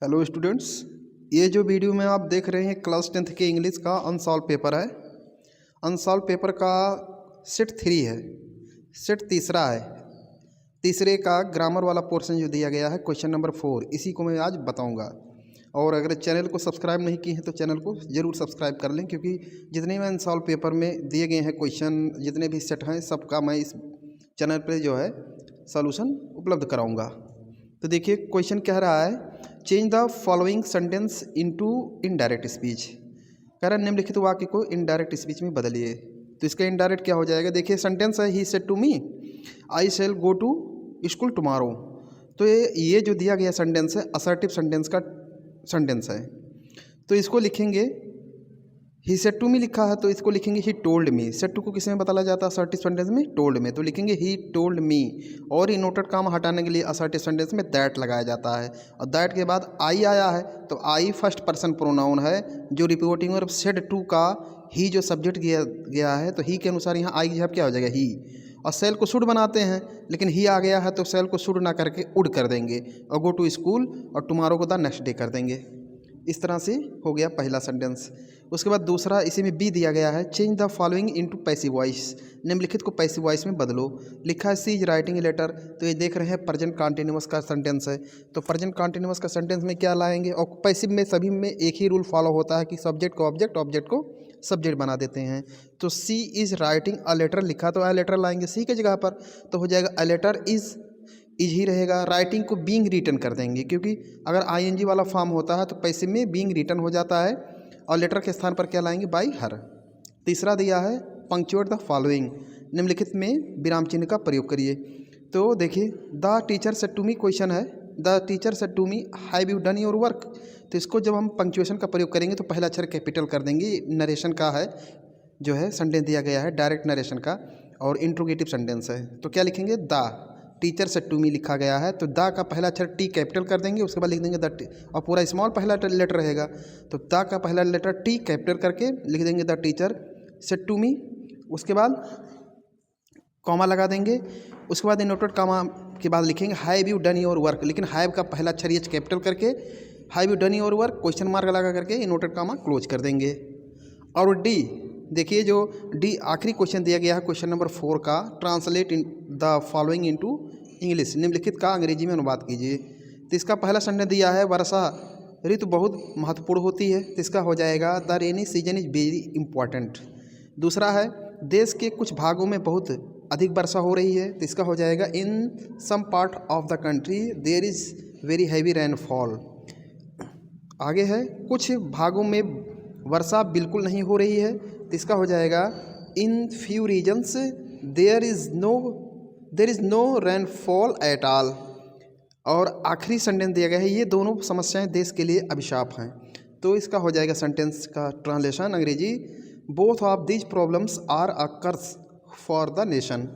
Hello students, ये जो video में आप देख रहे हैं क्लास 10th के इंग्लिश का अनसॉल्व पेपर है। अनसॉल्व पेपर का सेट 3 है, सेट तीसरा है। तीसरे का ग्रामर वाला पोर्शन जो दिया गया है क्वेश्चन नंबर 4, इसी को मैं आज बताऊंगा। और अगर चैनल को सब्सक्राइब नहीं किए हैं तो चैनल को ज़रूर सब्सक्राइब कर लें, क्योंकि जितने भी अनसॉल्व पेपर में दिए गए हैं क्वेश्चन, जितने भी सेट हैं, सबका मैं इस चैनल पर जो है सॉल्यूशन उपलब्ध कराऊँगा। तो देखिए क्वेश्चन कह रहा है, change the following sentence into indirect speech. कह रहा है निम्नलिखित वाक्य को इनडायरेक्ट स्पीच में बदलिए। तो इसका इनडायरेक्ट क्या हो जाएगा? देखिए सेंटेंस है, he said to me I shall go to school tomorrow. तो ये जो दिया गया सेंटेंस है असर्टिव सेंटेंस का सेंटेंस है। तो इसको लिखेंगे, ही सेड टू मी लिखा है तो इसको लिखेंगे he told me. Said to को किस में बदला जाता है? असर्टिव सेंटेंस में टोल्ड में, तो लिखेंगे ही टोल्ड मी। और इनोटेड काम हटाने के लिए असर्टिव सेंटेंस में दैट लगाया जाता है। और दैट के बाद आई आया है तो आई फर्स्ट पर्सन प्रोनाउन है जो रिपोर्टिंग। और सेड टू का ही जो सब्जेक्ट गया है तो ही के अनुसार यहाँ आई की जगह क्या हो जाएगा? ही। और सेल को शुड बनाते हैं, लेकिन ही आ गया है तो सेल को शुड ना करके उड कर देंगे और गो टू स्कूल और टुमारो को द नेक्स्ट डे कर देंगे। इस तरह से हो गया पहला सेंटेंस। उसके बाद दूसरा, इसी में बी दिया गया है, change the following into passive voice. निम्नलिखित को पैसिव वॉइस में बदलो। लिखा है सी इज राइटिंग ए लेटर। तो ये देख रहे हैं प्रेजेंट कॉन्टिन्यूअस का सेंटेंस है। तो प्रेजेंट कॉन्टिन्यूअस का सेंटेंस में क्या लाएंगे? और पैसिव में सभी में एक ही रूल फॉलो होता है कि सब्जेक्ट को ऑब्जेक्ट, ऑब्जेक्ट को सब्जेक्ट बना देते हैं। तो सी इज राइटिंग अ लेटर लिखा तो अ लेटर लाएंगे सी की जगह पर, तो हो जाएगा अ लेटर इज ही रहेगा। राइटिंग को बीइंग रिटन कर देंगे, क्योंकि अगर आईएनजी वाला फॉर्म होता है तो पैसिव में बीइंग रिटन हो जाता है। और लेटर के स्थान पर क्या लाएंगे? By her. तीसरा दिया है, पंक्चुएट द फॉलोइंग। निम्नलिखित में विराम चिन्ह का प्रयोग करिए। तो देखिए the teacher said to me, question है the teacher said to me have you done your work. तो इसको जब हम पंक्चुएशन का प्रयोग करेंगे तो पहला अक्षर कैपिटल कर देंगे। नरेशन का है जो है सेंटेंस दिया गया है, डायरेक्ट नरेशन का, और इंट्रोगेटिव सेंटेंस है। तो क्या लिखेंगे? The teacher said to me लिखा गया है तो द का पहला अक्षर टी कैपिटल कर देंगे, उसके बाद लिख देंगे द, और पूरा स्मॉल पहला लेटर रहेगा। तो द का पहला लेटर टी कैपिटल करके लिख देंगे the teacher said to me. उसके बाद कॉमा लगा देंगे। उसके बाद इनवर्टेड कॉमा के बाद लिखेंगे have you done your work. लेकिन हैव का पहला अक्षर एच कैपिटल करके have you done your work question mark लगा करके इनवर्टेड कॉमा क्लोज कर देंगे। और डी, देखिए जो डी आखिरी क्वेश्चन दिया गया है क्वेश्चन नंबर 4 का, translate in the following into English. निम्नलिखित का अंग्रेजी में अनुवाद कीजिए। तो इसका पहला सेंटेंस दिया है, वर्षा ऋतु बहुत महत्वपूर्ण होती है। तो इसका हो जाएगा the rainy season is very important. दूसरा है, देश के कुछ भागों में बहुत अधिक वर्षा हो रही है। तो इसका हो जाएगा in some part of the country there is very heavy rainfall. आगे है, कुछ भागों में वर्षा बिल्कुल नहीं हो रही है। तो इसका हो जाएगा in few reasons there is no rainfall at all. और आखिरी सेंटेंस दिया गया है, ये दोनों समस्याएं देश के लिए अभिशाप हैं। तो इसका हो जाएगा सेंटेंस का ट्रांसलेशन अंग्रेजी, both of these problems are a curse for the nation.